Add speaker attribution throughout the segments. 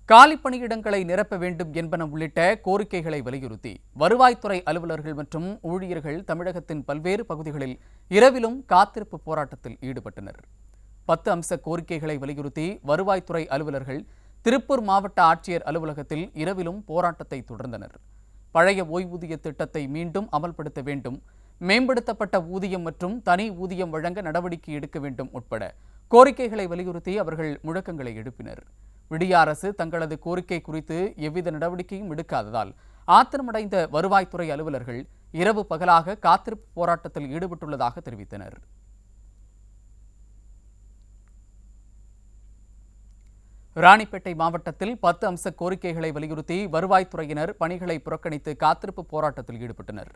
Speaker 1: காலி பணியிடங்களை நிரப்ப வேண்டும் என்பன உள்ளிட்ட கோரிக்கைகளை வலியுறுத்தி வருவாய்த்துறை அலுவலர்கள் மற்றும் ஊழியர்கள் தமிழகத்தின் பல்வேறு பகுதிகளில் இரவிலும் காத்திருப்பு போராட்டத்தில் ஈடுபட்டனர். 10 அம்ச கோரிக்கைகளை வலியுறுத்தி வருவாய்த்துறை அலுவலர்கள் திருப்பூர் மாவட்ட ஆட்சியர் அலுவலகத்தில் இரவிலும் போராட்டத்தை தொடர்ந்தனர். பழைய ஓய்வூதிய திட்டத்தை மீண்டும் அமல்படுத்த வேண்டும், மேம்படுத்தப்பட்ட ஊதியம் மற்றும் தனி ஊதியம் வழங்க நடவடிக்கை எடுக்க வேண்டும் உட்பட கோரிக்கைகளை வலியுறுத்தி அவர்கள் முழக்கங்களை எழுப்பினர். விடிய அரசு தங்களது கோரிக்கை குறித்து எவ்வித நடவடிக்கையும் எடுக்காததால் ஆத்திரமடைந்த வருவாய்த்துறை அலுவலர்கள் இரவு பகலாக காத்திருப்பு போராட்டத்தில் ஈடுபட்டுள்ளதாக தெரிவித்தனர். ராணிப்பேட்டை மாவட்டத்தில் 10 அம்ச கோரிக்கைகளை வலியுறுத்தி வருவாய்த்துறையினர் பணிகளை புறக்கணித்து காத்திருப்பு போராட்டத்தில் ஈடுபட்டனர்.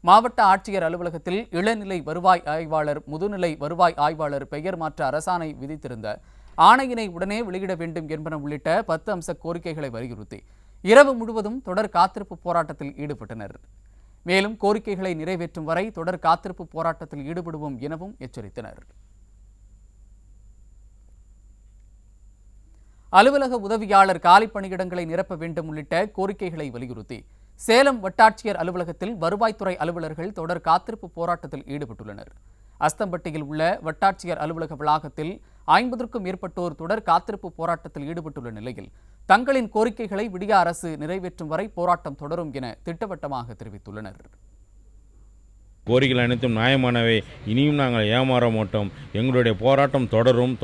Speaker 1: மாவட்ட ஆட்சியர் அலுவலகத்தில் இளநிலை வருவாய் ஆய்வாளர், முதுநிலை வருவாய் ஆய்வாளர் பெயர் மாற்ற அரசாணை விதித்திருந்த ஆணையினை உடனே வெளியிட வேண்டும் என்பன உள்ளிட்ட 10 அம்ச கோரிக்கைகளை வலியுறுத்தி இரவு முழுவதும் தொடர் காத்திருப்பு போராட்டத்தில் ஈடுபட்டனர். மேலும் கோரிக்கைகளை நிறைவேற்றும் வரை தொடர் காத்திருப்பு போராட்டத்தில் ஈடுபடுவோம் எனவும் எச்சரித்தனர். அலுவலக உதவியாளர் காலி பணியிடங்களை நிரப்ப வேண்டும் உள்ளிட்ட கோரிக்கைகளை வலியுறுத்தி சேலம் வட்டாட்சியர் அலுவலகத்தில் வருவாய்த்துறை அலுவலர்கள் தொடர் காத்திருப்பு போராட்டத்தில் ஈடுபட்டுள்ளனர். அஸ்தம்பட்டியில் உள்ள வட்டாட்சியர் அலுவலக வளாகத்தில் 50க்கும் மேற்பட்டோர் தொடர் காத்திருப்பு போராட்டத்தில் ஈடுபட்டுள்ள நிலையில் தங்களின் கோரிக்கைகளை விடிய அரசு நிறைவேற்றும் வரை போராட்டம் தொடரும் என திட்டவட்டமாக தெரிவித்துள்ளனர்.
Speaker 2: கோரிக்கைகள் அனைத்தும் நியாயமானவை, இனியும் நாங்கள் ஏமாற மாட்டோம், எங்களுடைய போராட்டம் தொடரும்.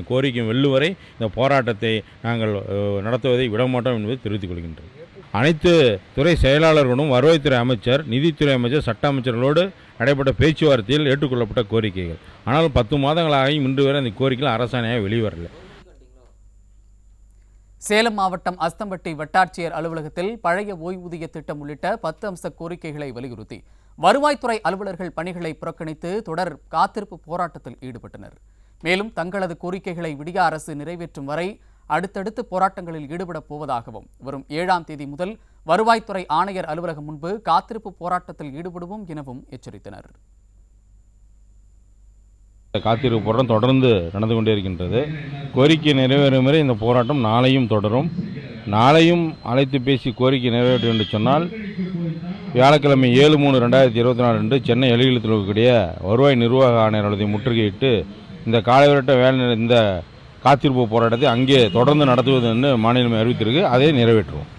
Speaker 2: கோரிக்கை வெல்லும் வரை இந்த போராட்டத்தை நாங்கள் நடத்துவதை விடமாட்டோம் என்பதை தெரிவித்துக் கொள்கின்றோம். அனைத்து துறை செயலாளர்களும் வருவாய்த்துறை அமைச்சர், நிதித்துறை அமைச்சர், சட்ட அமைச்சர்களோடு நடைபெற்ற பேச்சுவார்த்தையில் ஏற்றுக்கொள்ளப்பட்ட கோரிக்கைகள். ஆனால் 10 மாதங்களாகியும் இன்று வரை அந்த கோரிக்கைகள் அரசாணையாக வெளிவரல.
Speaker 1: சேலம் மாவட்டம் அஸ்தம்பட்டி வட்டாட்சியர் அலுவலகத்தில் பழைய ஓய்வூதிய திட்டம் உள்ளிட்ட 10 அம்ச கோரிக்கைகளை வலியுறுத்தி வருவாய்த்துறை அலுவலர்கள் பணிகளை புறக்கணித்து தொடர் காத்திருப்பு போராட்டத்தில் ஈடுபட்டனர். மேலும் தங்களது கோரிக்கைகளை விடிய அரசு நிறைவேற்றும் வரை அடுத்தடுத்து போராட்டங்களில் ஈடுபடப் போவதாகவும் வரும் 7ஆம் தேதி முதல் வருவாய்த்துறை ஆணையர் அலுவலகம் முன்பு காத்திருப்பு போராட்டத்தில் ஈடுபடுவோம் எனவும் எச்சரித்தனர்.
Speaker 2: காத்திருப்பு போராட்டம் தொடர்ந்து நடந்து கொண்டே இருக்கின்றது. கோரிக்கை நிறைவேறும் வரை இந்த போராட்டம் நாளையும் தொடரும். நாளையும் அழைத்து பேசி கோரிக்கை நிறைவேற்றும் என்று சொன்னால் வியாழக்கிழமை 7/3/2024 அன்று சென்னை எழுகிலத்தில் இருக்கக்கூடிய வருவாய் நிர்வாக ஆணையர் அலுவலகத்தை முற்றுகையிட்டு இந்த காலைவிரட்ட இந்த காத்திருப்பு போராட்டத்தை அங்கே தொடர்ந்து நடத்துவது என்று மாநிலம் அறிவித்திருக்கு. அதை நிறைவேற்றுவோம்.